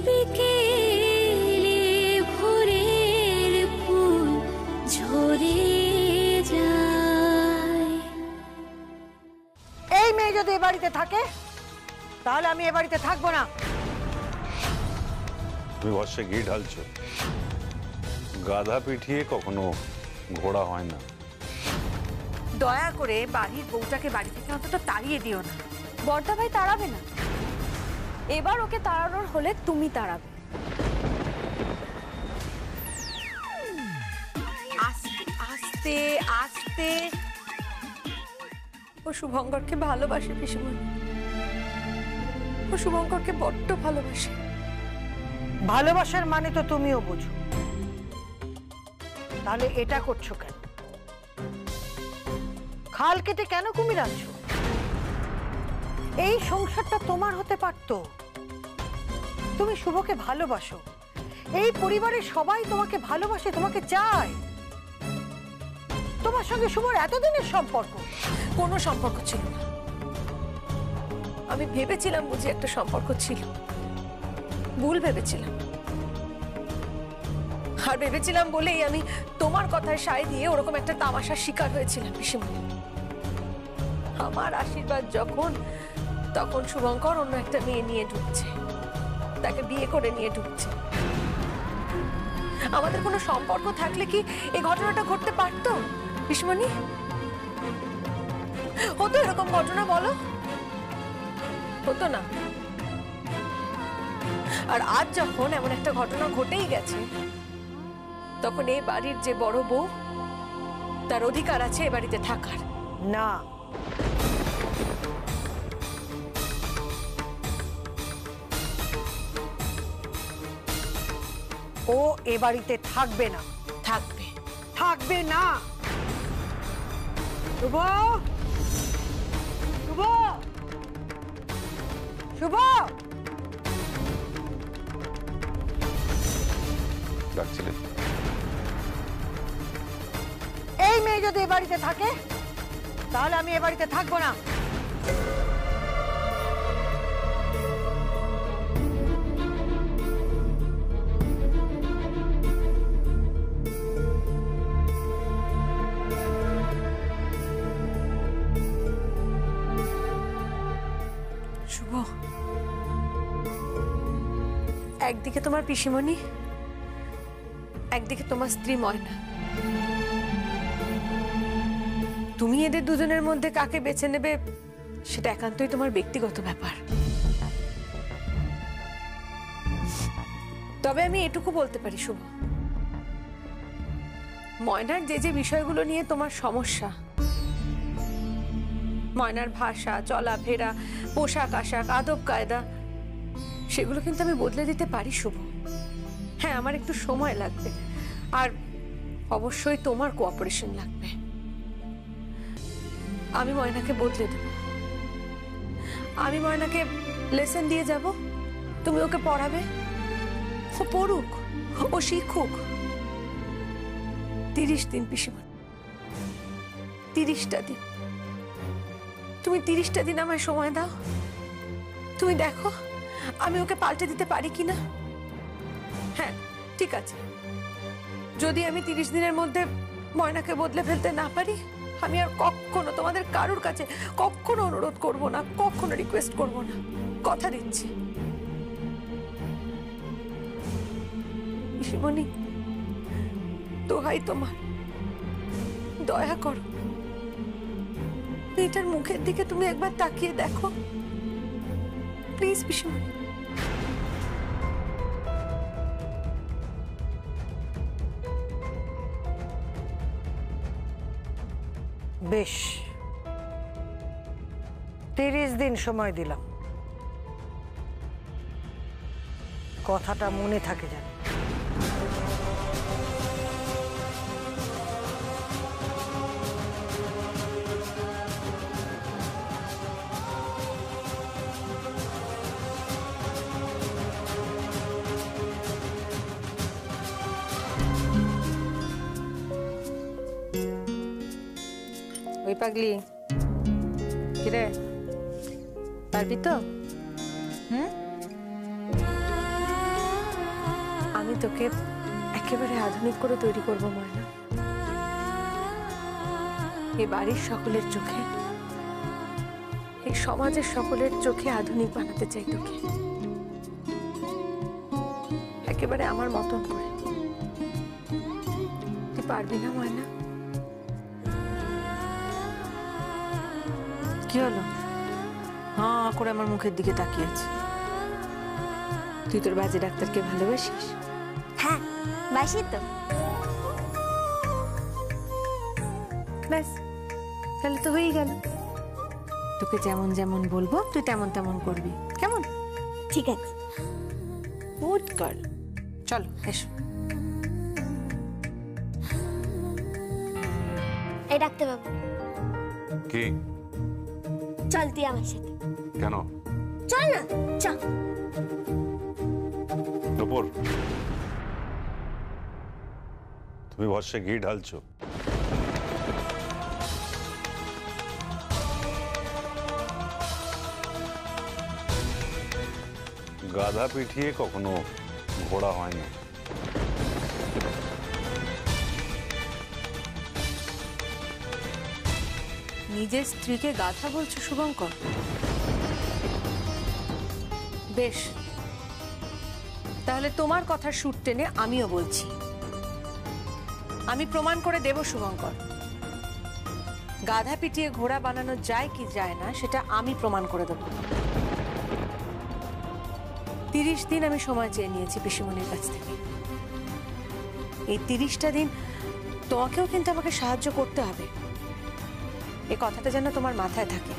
বিকেলে ভোরের ফুল ঝরে যায়। এই মেয়ে যদি এ বাড়িতে থাকে তাহলে আমি এ বাড়িতে থাকবো না। তুমি বর্ষে ঘি ঢালছো, গাধা পিঠিয়ে কখনো ঘোড়া হয় না। দয়া করে বাড়ির বউটাকে বাড়ি থেকে অন্তত তাড়িয়ে দিও না। বড়দা ভাই তাড়াবে না, এবার ওকে তাড়ানোর হলে তুমি তাড়াবে। আস্তে আস্তে আস্তে। ও শুভঙ্করকে ভালোবাসে পিসিমণি, ও শুভঙ্করকে বড্ড ভালোবাসে। ভালোবাসার মানে তো তুমিও বোঝো, তাহলে এটা করছো কেন? খাল কেটে কেন কুমির আনছো? এই সংসারটা তোমার হতে পারতো। তুমি শুভকে ভালোবাসো, এই পরিবারের সবাই তোমাকে ভালোবাসে, তোমাকে চায়। তোমার সঙ্গে শুভর এতদিনের সম্পর্ক। কোনো সম্পর্ক ছিল না। আমি ভেবেছিলাম বুঝি একটা সম্পর্ক ছিল, ভুল ভেবেছিলাম। আর ভেবেছিলাম বলেই আমি তোমার কথায় সায় দিয়ে ওরকম একটা তামাশার শিকার হয়েছিলাম পিসিমণি। আমার আশীর্বাদ যখন, তখন শুভঙ্কর অন্য একটা মেয়ে নিয়ে ঢুকছে, তাকে বিয়ে করে নিয়ে ঢুকছে। আমাদের কোনো সম্পর্ক থাকলে কি এই ঘটনাটা ঘটতে পারতো পিসিমণি? হতো এরকম ঘটনা? বলো, হতো না। আর আজ যখন এমন একটা ঘটনা ঘটেই গেছে, তখন এই বাড়ির যে বড় বউ, তার অধিকার আছে এ বাড়িতে থাকার। না, ও এ বাড়িতে থাকবে না। থাকবে। থাকবে না। শুভ, শুভ, শুভ, ডাকছিলে? এই মেয়ে যদি এ বাড়িতে থাকে তাহলে আমি এ বাড়িতে থাকবো না। শুভ, একদিকে তোমার পিসিমণি, একদিকে তোমার স্ত্রী ময়না। তুমি এদের দুজনের মধ্যে কাকে বেছে নেবে সেটা একান্তই তোমার ব্যক্তিগত ব্যাপার। তবে আমি এটুকু বলতে পারি শুভ, ময়নার যে যে বিষয়গুলো নিয়ে তোমার সমস্যা, ময়নার ভাষা, চলাফেরা, পোশাক আশাক, আদব কায়দা, সেগুলো কিন্তু আমি বদলে দিতে পারি শুভ। হ্যাঁ, আমার একটু সময় লাগবে, আর অবশ্যই তোমার কোঅপারেশন লাগবে। আমি ময়নাকে বদলে দেব। আমি ময়নাকে লেসন দিয়ে যাব, তুমি ওকে পড়াবে, ও পড়ুক, ও শিখুক। 30 দিন পিসিমণি, 30টা দিন। তুমি 30টা দিন আমায় সময় দাও, তুমি দেখো আমি ওকে পাল্টে দিতে পারি কিনা। হ্যাঁ ঠিক আছে, যদি আমি 30 দিনের মধ্যে ময়নাকে বদলে ফেলতে না পারি, আমি আর কখনো তোমাদের কারোর কাছে কখনো অনুরোধ করব না, কখনো রিকোয়েস্ট করব না, কথা দিচ্ছি। পিসিমণি, দোহাই তোমার, দয়া করো, মেয়েটার মুখের দিকে তুমি একবার তাকিয়ে দেখো প্লিজ পিসিমণি। বেশ, 30 দিন সময় দিলাম, কথাটা মনে থাকে যেন। ওই পাগলি, কিরে পারবি তো? আমি তোকে একেবারে আধুনিক করে তৈরি করব ময়না। এই বাড়ির সকলের চোখে, এই সমাজের সকলের চোখে আধুনিক বানাতে চাই তোকে, একেবারে আমার মতন করে। তুই পারবি না ময়না? কি হলো? হ্যাঁ করে আমার মুখের দিকে তাকিয়ে আছে। তুই তোর বাজে ডাক্তারকে ভালোবাসিস? হ্যাঁ বাসি তো। ব্যাস, তাহলে তো হয়েই গেল। তোকে যেমন যেমন বলবো তুই তেমন তেমন করবি, কেমন? ঠিক আছে। Good girl. চলো এসো। এই ডাক্তারবাবু, কি? চল তুই আমার সাথে। কেন? চল না, চল। নুপুর, তুমি ভস্যে ঘি ঢালছো। গাধা পিঠিয়ে কখনো ঘোড়া হয় না। নিজের স্ত্রীকে গাধা বলছো শুভঙ্কর? বেশ, তাহলে তোমার কথার সুর টেনে আমিও বলছি। আমি প্রমাণ করে দেব শুভঙ্কর, গাধা পিটিয়ে ঘোড়া বানানো যায় কি যায় না সেটা আমি প্রমাণ করে দেব। 30 দিন আমি সময় চেয়ে নিয়েছি পিসিমণির কাছ থেকে। এই 30টা দিন তোমাকেও কিন্তু আমাকে সাহায্য করতে হবে, এই কথাটা যেন তোমার মাথায় থাকে।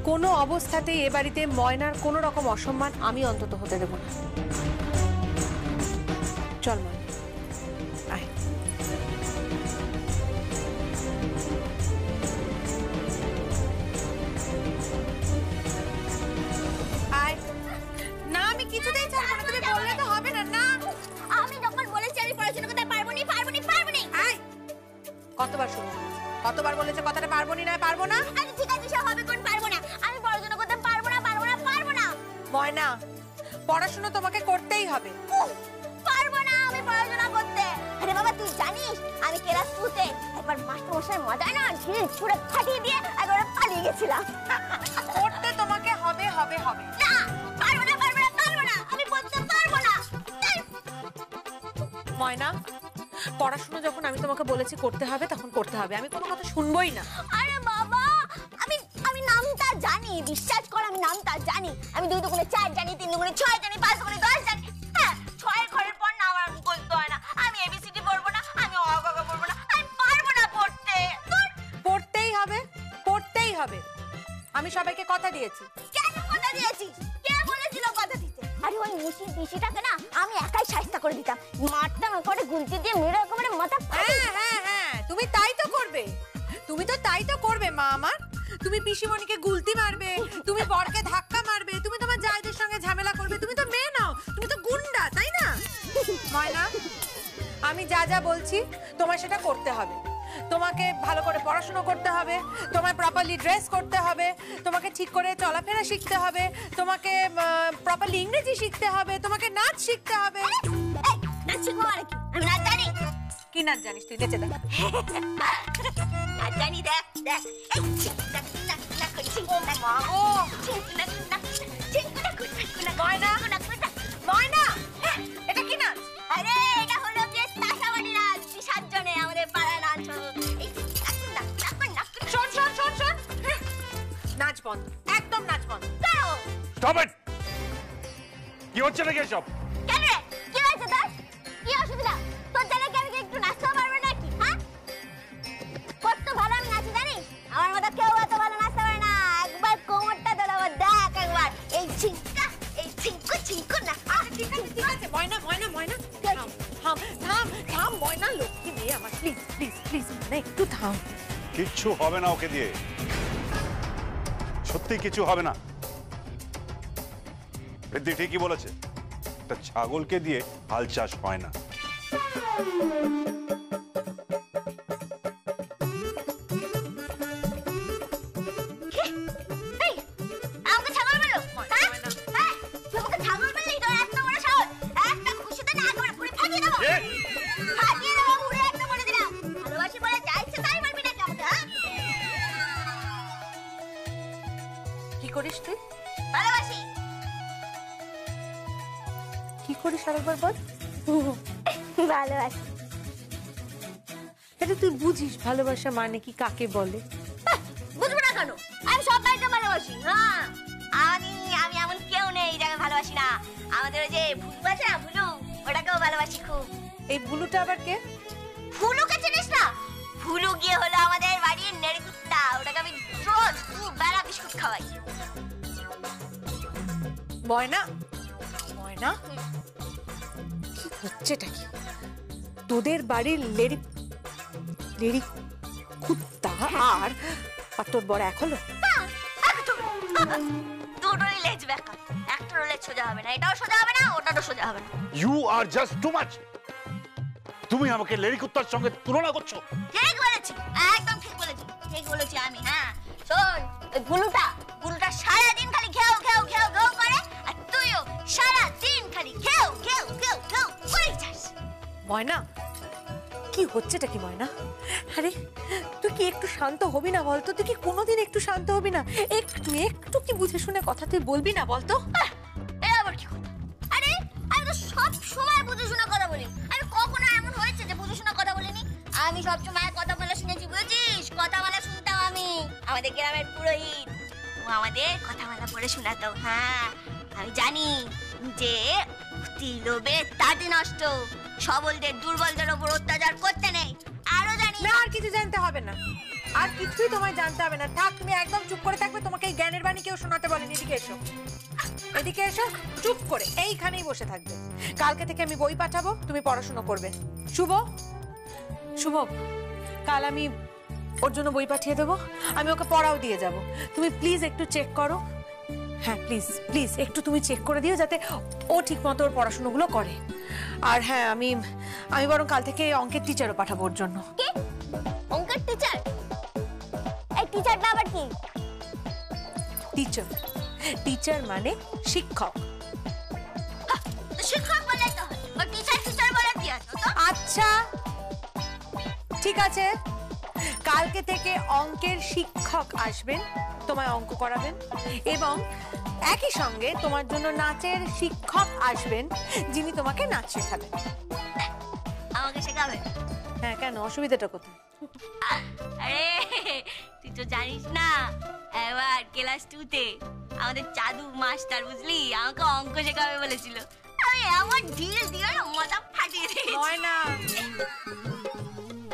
কোনো অবস্থাতেই এ বাড়িতে ময়নার কোনো রকম অসম্মান আমি অন্তত হতে দেব না। চল ময়না, আয়। আয় না, আমি কিছুতেই ছাড়বো না। তুমি বললে তো হবে না। না, আমি যখন বলেছি আমি পড়াশোনা করতে পারবো না, পারবো না, পারবো না। আয়। কতবার শুনো, কতবার বলেছে কথাটা পারবো না, পারবো না। আরে ঠিক আছে, সব হবে, কোন পারবো না। আমি পড়াশোনা করতে পারবো না, পারবো না, পারবো না। ময়না, পড়াশোনা তোমাকে করতেই হবে। পারবো না আমি পড়াশোনা করতে। আরে বাবা, তুই জানিস আমি ক্লাস 2 তে একবার মাস্টার মশাই মজা না ঢিল ছুঁড়ে ফাটিয়ে দিয়ে একবার পালিয়ে গেছিলাম। করতে তোমাকে হবে হবে হবে। না, পারবো না, পারবো না, পারবো না, আমি পড়তে পারবো না। ময়না, পড়াশোনা যখন আমি তোমাকে বলেছি করতে হবে তখন করতে হবে, আমি কোনো কথা শুনবোই না। আরে বাবা, আমি নামটা জানি, বিশ্বাস কর, আমি নামটা জানি। আমি 2 দুগুণে 4 জানি, 3 দুগুণে 6 জানি, 5 দুগুণে 10 জানি। হ্যাঁ, 6 এর ঘরের পর না আমার বলতে হয় না। আমি এবিসিডি পড়বো না, আমি অ ক খ পড়বো না, আমি পারবো না পড়তে। পড়তেই হবে, পড়তেই হবে। আমি সবাইকে কথা দিয়েছি। কেন কথা দিয়েছিস? কে বলেছিল কথা দিতে? আরে ওই মুশির পিসিটাকে না আমি একাই শাস্তা করে দিতাম, মারতাম করে গুলতি দিয়ে মেরে একেবারে মাথা ফাটিয়ে দিতাম। হ্যাঁ হ্যাঁ হ্যাঁ, তুমি তাই তো করবে, তুমি তো তাই তো করবে মা আমার। তুমি পিসিমণিকে গুলতি মারবে, তুমি বরকে ধাক্কা মারবে, তুমি তোমার জায়দের সঙ্গে ঝামেলা করবে। তুমি তো মেয়ে নাও, তুমি তো গুন্ডা, তাই না? ময়না, আমি যা যা বলছি তোমার সেটা করতে হবে। তোমাকে ভালো করে পড়াশোনা করতে হবে, তোমায় প্রপারলি ড্রেস করতে হবে, তোমাকে ঠিক করে চলাফেরা শিখতে হবে, তোমাকে প্রপারলি ইংরেজি শিখতে হবে, তোমাকে নাচ শিখতে হবে। এই, নাচ শিখবো মানে কি? আমি নাচ জানি। কি নাচ জানিস তুই? নেচে দেখ। নাচ জানি, দেখ দেখ। এই চিন্তা না না করছি। ও মা গো, চিন্তা না চিন্তা না। ময়না, ময়না, এটা কি নাচ? আরে এটা হলো যে তাসাবাড়ি নাচ, 7 জনে আমাদের পাড়া নাচ। এই না না না। শোন শোন শোন শোন, নাচ বন্ধ, একদম নাচ বন্ধ। দাও। Stop it! কি হচ্ছে নাকি এসব? কেন রে? কি হয়েছে তোর? কি অসুবিধা? তোর জানে কি আমি একটু নাচতে পারবো নাকি? হ্যাঁ? কত ভালো আমি নাচি জানিস? আমার মতো কেউ এত ভালো নাচতে পারে না। একবার কোমরটা দোলাবো, দেখ একবার। এই ছিঙ্কা, এই ছিঙ্কু ছিঙ্কু না। ঠিক আছে ঠিক আছে, ময়না ময়না ময়না, থাম থাম থাম থাম ময়না, লক্ষ্মী মেয়ে আমার, প্লিজ প্লিজ প্লিজ ময়না একটু থাম। কিচ্ছু হবে না ওকে দিয়ে, সত্যি কিছু হবে না। বৃদ্ধি ঠিকই বলেছে, একটা ছাগলকে দিয়ে হাল চাষ হয় না। এই, আমাকে ছাগল বললো? হ্যাঁ? হ্যাঁ? তুই আমাকে ছাগল বললি? তোর এত বড় সাহস? কি করিস আরেকবার বল। ভালোবাসি। এটা তুই বুঝিস ভালোবাসা মানে কি, কাকে বলে? বুঝবো না কেন? আমি সবাইকে ভালোবাসি। হ্যাঁ, আমি এমন কেউ নেই যাকে ভালোবাসি না। আমাদের ওই যে ভুলু আছে না, ভুলু, ওটাকেও ভালোবাসি খুব। এই ভুলুটা আবার কে? ভুলুকে চিনিস না? ভুলু গিয়ে হলো আমাদের বাড়ির নেড়ে কুত্তা। ওটাকে আমি রোজ দুবেলা বিস্কুট খাওয়াই। ময়না, ময়না, কি হচ্ছেটা কি? তোদের বাড়ির লেড়ি লেড়ি কুত্তা আর তোর বড় এক হলো? দুটোই লেজ বেঁকা, একটা লেজ সোজা হবে না, এটাও সোজা হবে না, ওটাও সোজা হবে না। You are just too much. তুমি আমাকে লেরি কুত্তার সঙ্গে তুলনা করছো। ঠিক বলেছি, একদম ঠিক বলেছি, ঠিক বলেছি আমি। হ্যাঁ শোন, ওই ভুলুটা সারাদিন খালি ঘেউ ঘেউ ঘেউ ঘেউ করে, আর তুইও সারাদিন খালি ঘেউ ঘেউ ঘেউ ঘেউ করে যাস। ময়না, কি হচ্ছেটা কি ময়না? আরে তুই কি একটু শান্ত হবি না বলতো? তুই কি কোনোদিন একটু শান্ত হবি না? একটু কি বুঝে শুনে কথা তুই বলবি না বলতো? এ আবার কি কথা? আরে আমি তো সব সময় বুঝে শুনে কথা বলি। আমি কখনো এমন হয়েছে যে বুঝে শুনে কথা বলিনি? আমি সব সময় কথা বলা শুনেছি, বুঝেছিস? কথা বলা শুনতাম আমি। আমাদের গ্রামের পুরোহিত ও আমাদের কথা বলা পড়ে শোনাতো। হ্যাঁ, আমি জানি যে অতি লোভে তাঁতি নষ্ট, সবলদের দুর্বলদের উপর অত্যাচার করতে নেই। আরো জানি না, আর কিছু জানতে হবে না, আর কিছুই তোমায় জানতে হবে না। থাক, তুমি একদম চুপ করে থাকবে। তোমাকে এই জ্ঞানের বাণী কেউ শোনাতে বলেনি। এদিকে এসো, এদিকে এসো, চুপ করে এইখানেই বসে থাকবে। কালকে থেকে আমি বই পাঠাবো, তুমি পড়াশোনা করবে। শুভ, শুভ, কাল আমি ওর জন্য বই পাঠিয়ে দেবো, আমি ওকে পড়াও দিয়ে যাব। তুমি প্লিজ একটু চেক করো। হ্যাঁ প্লিজ প্লিজ একটু তুমি চেক করে দিও, যাতে ও ঠিক মতো ওর পড়াশোনাগুলো করে। আর হ্যাঁ, আমি বরং কাল থেকে অঙ্কের টিচারও পাঠাবো ওর জন্য। কি অঙ্কের টিচার? এই টিচারটা আবার কি? টিচার, টিচার মানে শিক্ষক। শিক্ষক বলে তো হয়, ও টিচার টিচার বলে কি আছে তো? আচ্ছা ঠিক আছে, কালকে থেকে অঙ্কের শিক্ষক আসবেন, তোমায় অঙ্ক করাবেন, এবং একই সঙ্গে তোমার জন্য নাচের শিক্ষক আসবেন, যিনি তোমাকে নাচ শেখাবেন। আমাকে শেখাবে? হ্যাঁ, কেন, অসুবিধাটা কোথায়? আরে তুই তো জানিস না, এবার ক্লাস 2 তে আমাদের চাদু মাস্টার, বুঝলি, আমাকে অঙ্ক শেখাবে বলেছিল। আমি এমন ঢিল দিয়ে মাথা ফাটিয়ে দিয়েছি। ময়না,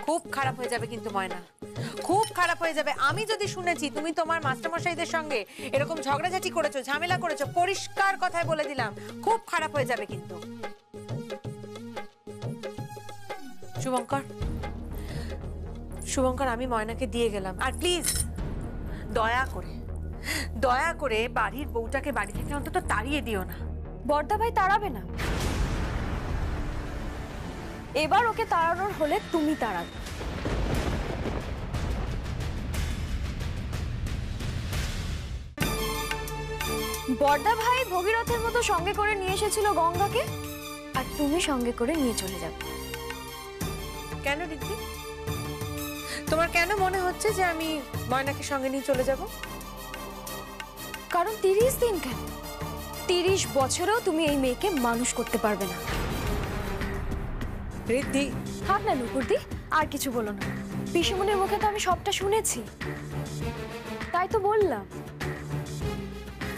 খুব খারাপ হয়ে যাবে কিন্তু ময়না, খুব খারাপ হয়ে যাবে। আমি যদি শুনেছি তুমি তোমার মাস্টারমশাইদের সঙ্গে এরকম ঝগড়াঝাটি করেছো, ঝামেলা করেছো, পরিষ্কার কথায় বলে দিলাম, খুব খারাপ হয়ে যাবে কিন্তু। শুভঙ্কর, শুভঙ্কর, আমি ময়নাকে দিয়ে গেলাম, আর প্লিজ দয়া করে বাড়ির বউটাকে বাড়ি থেকে অন্তত তাড়িয়ে দিও না। বর্দা ভাই তাড়াবে না, এবার ওকে তাড়ানোর হলে তুমি তাড়াবে। বর্দা ভাই ভগীরথের মতো সঙ্গে করে নিয়ে এসেছিল গঙ্গাকে, আর তুমি সঙ্গে করে নিয়ে চলে যাবে। কেন রিদ্ধি, তোমার কেন মনে হচ্ছে যে আমি ময়নাকে সঙ্গে নিয়ে চলে যাব? কারণ 30 দিন কেন, 30 বছরেও তুমি এই মেয়েকে মানুষ করতে পারবে না। রিদ্ধি, থাক না নুপুরদি, আর কিছু বলো না। পিসিমনির মুখে তো আমি সবটা শুনেছি, তাই তো বললাম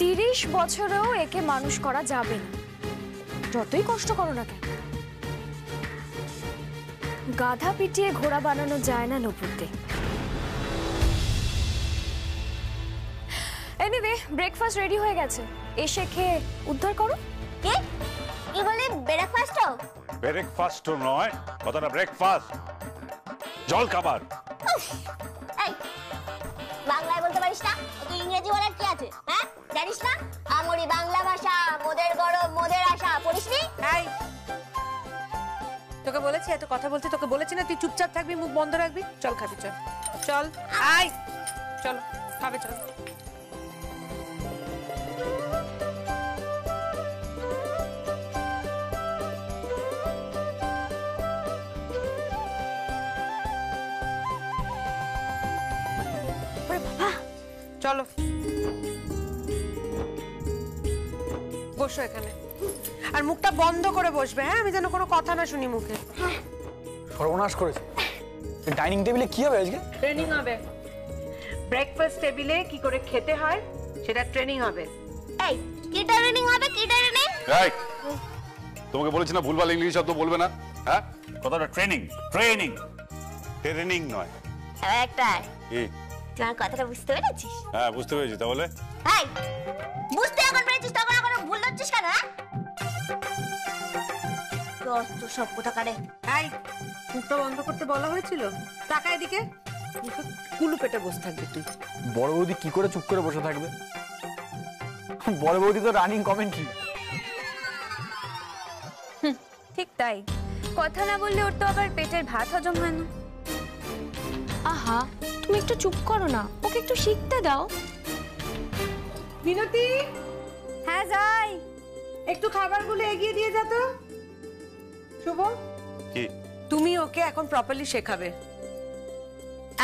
30 বছরেও একে মানুষ করা যাবে না, যতই কষ্ট করো না কেন। গাধা পিটিয়ে ঘোড়া বানানো যায় না নুপুরদি। এনিওয়ে, ব্রেকফাস্ট রেডি হয়ে গেছে, এসে খেয়ে উদ্ধার করো। কি কি বলে? ব্রেকফাস্টও? ব্রেকফাস্টও নয়, কথাটা ব্রেকফাস্ট, জল খাবার। এই বাংলায় বলতে পারিস না? তুই ইংরেজি বলার কি আছে? হ্যাঁ, জানিস না আমরি বাংলা ভাষা, মোদের গরম মোদের আশা, পড়িসনি? এই, তোকে বলেছি এত কথা বলতে, তোকে বলেছি না তুই চুপচাপ থাকবি, মুখ বন্ধ রাখবি। চল খাবি, চল চল, আয়, চল খাবে, চল। চলো বসো এখানে। আর মুখটা বন্ধ করে বসবে, হ্যাঁ? আমি যেন কোনো কথা না শুনি মুখে। সর্বনাশ করেছে। ডাইনিং টেবিলে কি হবে আজকে? ট্রেনিং হবে। ব্রেকফাস্ট টেবিলে কি করে খেতে হয় সেটা ট্রেনিং হবে। এই কি ট্রেনিং হবে, কি ট্রেনিং? এই তোমাকে বলেছি না ভুলভাল ইংলিশ শব্দ বলবে না, হ্যাঁ? কথাটা ট্রেনিং, ট্রেনিং, ট্রেনিং নয়। একটা কি? তুই আমার কথাটা বুঝতে পেরেছিস? হ্যাঁ বুঝতে পেরেছি। তাহলে এই বুঝতে এখন পেরেছিস তখন এখন ভুল হচ্ছিস কেন? হ্যাঁ তো সব কথা কারে। এই মুখটা বন্ধ করতে বলা হয়েছিল। টাকা এদিকে, কুলু পেটে বসে থাকবে তুই। বড় বৌদি কি করে চুপ করে বসে থাকবে? বড় বৌদি তো রানিং কমেন্ট্রি। ঠিক তাই, কথা না বললে ওর তো আবার পেটের ভাত হজম হয় না। আহা, তুমি একটু চুপ করো না, ওকে একটু শিখতে দাও। মিনতি, হ্যাঁ যাই। একটু খাবারগুলো এগিয়ে দিয়ে যা তো। শুভ, কি? তুমি ওকে এখন প্রপারলি শেখাবে।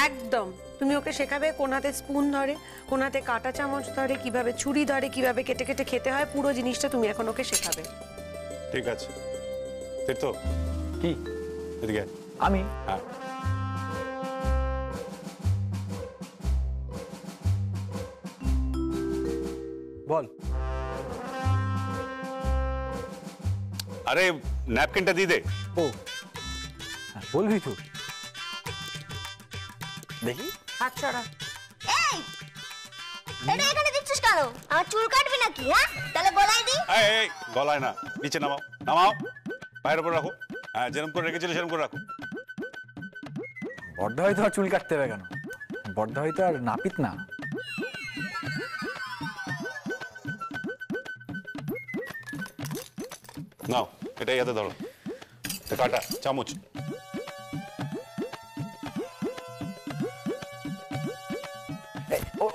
একদম তুমি ওকে শেখাবে কোন হাতে স্পুন ধরে, কোন হাতে কাঁটা চামচ ধরে, কিভাবে ছুরি ধরে, কিভাবে কেটে কেটে খেতে হয়, পুরো জিনিসটা তুমি এখন ওকে শেখাবে। ঠিক আছে তীর্থ, কি? এদিকে আমি? হ্যাঁ। বল। আরে ন্যাপকিনটা দিয়ে দে। ও হ্যাঁ, বলবি তো। দেখি। হাত ছড়া। এই এটা এখানে দিচ্ছিস কেন? আমার চুল কাটবি নাকি? হ্যাঁ তাহলে গলায় দি। এই এই গলায় না, নিচে নামাও, নামাও, পায়ের উপর রাখো। হ্যাঁ যেরকম করে রেখেছিল সেরকম করে রাখো। বড্ডা হয়তো আর চুল কাটতে হবে কেন? বড্ডা হয়তো আর নাপিত না। নাও এটাই হাতে ধরো, কাটা চামচ।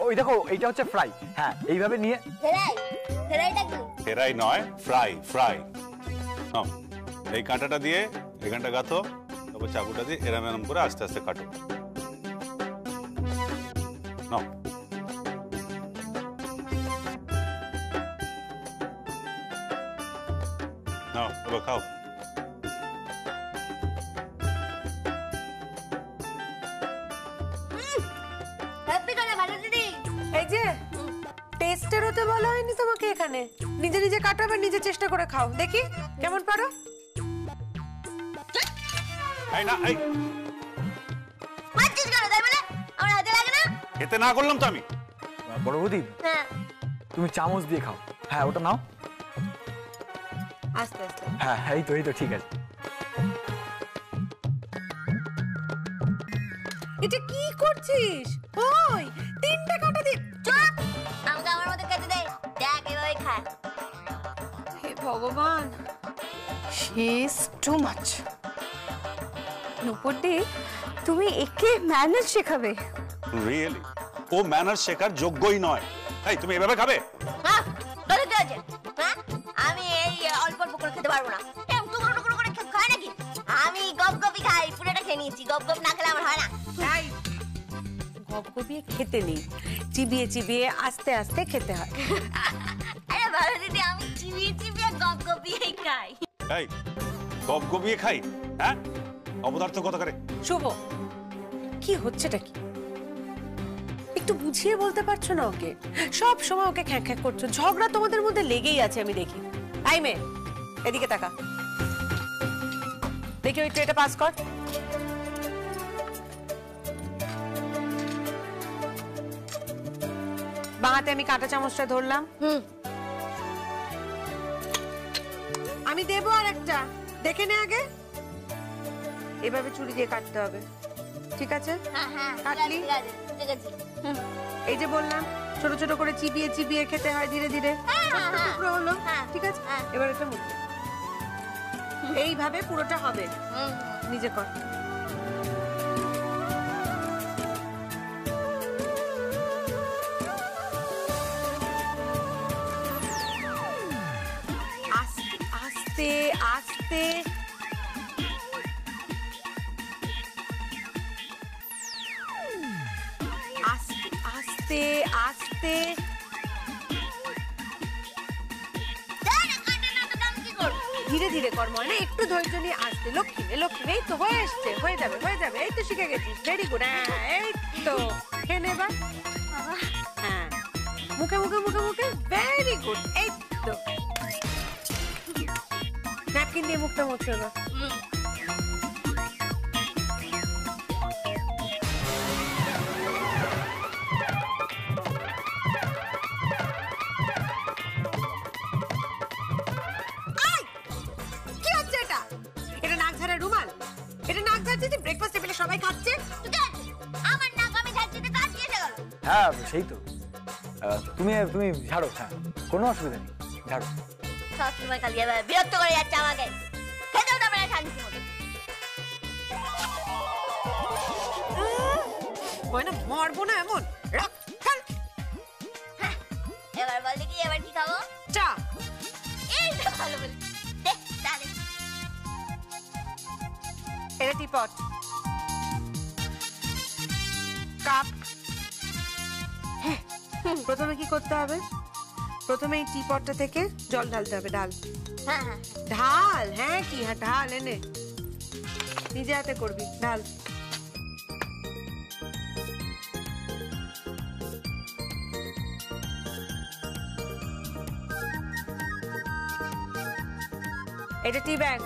ওই দেখো, এইটা হচ্ছে ফ্রাই। হ্যাঁ এইভাবে নিয়ে। ফেরাই, ফেরাইটা কি? ফেরাই নয়, ফ্রাই, ফ্রাই। নাও এই কাঁটাটা দিয়ে এখানটা গাঁথো, তারপর চাকুটা দিয়ে এরম এরম করে আস্তে আস্তে কাটো। নাও নাও এবার খাও। হ্যাপি করে ভালো দিদি। এই যে টেস্টের হতে বলা হয়নি তোমাকে এখানে। নিজে নিজে কাটাবে, নিজে চেষ্টা করে খাও, দেখি কেমন পারো। এই না, এই মারছিস কেন? তাই বলে আমার হাতে লাগে না? খেতে না করলাম তো আমি। বড় বৌদি হ্যাঁ তুমি চামচ দিয়ে খাও। হ্যাঁ ওটা নাও। আস্তে আস্তে। হ্যাঁ এই তো ঠিক আছে। এটা কি করছিস? ওই তিনটে কাটা দি। চুপ, আমাকে আমার মতো খেতে দে। দেখ এভাবে খায়। হে ভগবান, শি ইজ টু মাচ। নুপুরদি, তুমি একে ম্যানেজ শেখাবে? রিয়েলি ও ম্যানার শেখার যোগ্যই নয়। এই তুমি এভাবে খাবে? হ্যাঁ তোর কি আছে? হ্যাঁ আমি এই অল্প অল্প করে খেতে পারবো না। এরকম টুকরো টুকরো করে খায় নাকি? আমি গপগপি খাই, পুরোটা খেয়ে নিয়েছি। গপগপ না খেলে আমার হয় না। তাই গপগপিয়ে খেতে নেই, চিবিয়ে চিবিয়ে আস্তে আস্তে খেতে হয়। আরে ভালো দিদি, আমি চিবিয়ে চিবিয়ে গপগপিয়েই খাই। এই গপ গপিয়ে খাই? হ্যাঁ অপদার্থ কথা করে। শুভ, কি হচ্ছেটা কি? একটু বুঝিয়ে বলতে পারছো না ওকে? সব সময় ওকে খ্যাঁক খ্যাঁক করছো, ঝগড়া তোমাদের মধ্যে লেগেই আছে আমি দেখি। আই মেয়ে, এদিকে তাকা, দেখি ওই ট্রেটা পাস কর। বাঁহাতে আমি কাঁটা চামচটা ধরলাম। আমি দেবো আর একটা, দেখে নে আগে। এভাবে ছুরি দিয়ে কাটতে হবে, ঠিক আছে? হ্যাঁ হ্যাঁ কাটলি? ঠিক আছে ঠিক আছে। এই যে বললাম ছোট ছোট করে চিবিয়ে চিবিয়ে খেতে হয়, ধীরে ধীরে। ছোট্ট টুকরো হলো, ঠিক আছে? এবার এটা মুখ, এইভাবে পুরোটা হবে। নিজে কর। আস্তে আস্তে আস্তে আস্তে। ধীরে ধীরে কর ময়না, একটু ধৈর্য নিয়ে আসতে। লক্ষ্মী রে লক্ষ্মী, এই তো হয়ে এসছে, হয়ে যাবে হয়ে যাবে, এই তো শিখে গেছিস, ভেরি গুড। হ্যাঁ এই তো, খেয়ে নে এবার। হ্যাঁ মুখে মুখে মুখে মুখে, ভেরি গুড, এই তো। ন্যাপকিন দিয়ে মুখটা মুছে এবার। কি হচ্ছে এটা? এটা নাক ঝাড়ার রুমাল? এটা নাক ঝাড়ছে যে ব্রেকফাস্ট টেবিলে সবাই খাচ্ছে? আমার নাক আমি ঝাড়ছি তো কাজ কি এসে গেল? হ্যাঁ সেই তো। তুমি তুমি ঝাড়ো, হ্যাঁ কোনো অসুবিধা নেই, ঝাড়ো। সবসময় খালি এবার বিরক্ত করে যাচ্ছে আমাকে, খেতেও দেবে না শান্তি মতো। ময়না মারবো না এমন, রাখ খেল। এবার বল দেখি, এবার কি খাবো? চা। এই তো ভালো বলে দে, চা দে। এটা টিপট, কাপ। প্রথমে কি করতে হবে? প্রথমে এই টিপটটা থেকে জল ঢালতে হবে। ঢাল হ্যাঁ হ্যাঁ ঢাল, হ্যাঁ কি, হ্যাঁ ঢাল, এনে নিজে হাতে করবি, ঢাল। এটা টি ব্যাগ।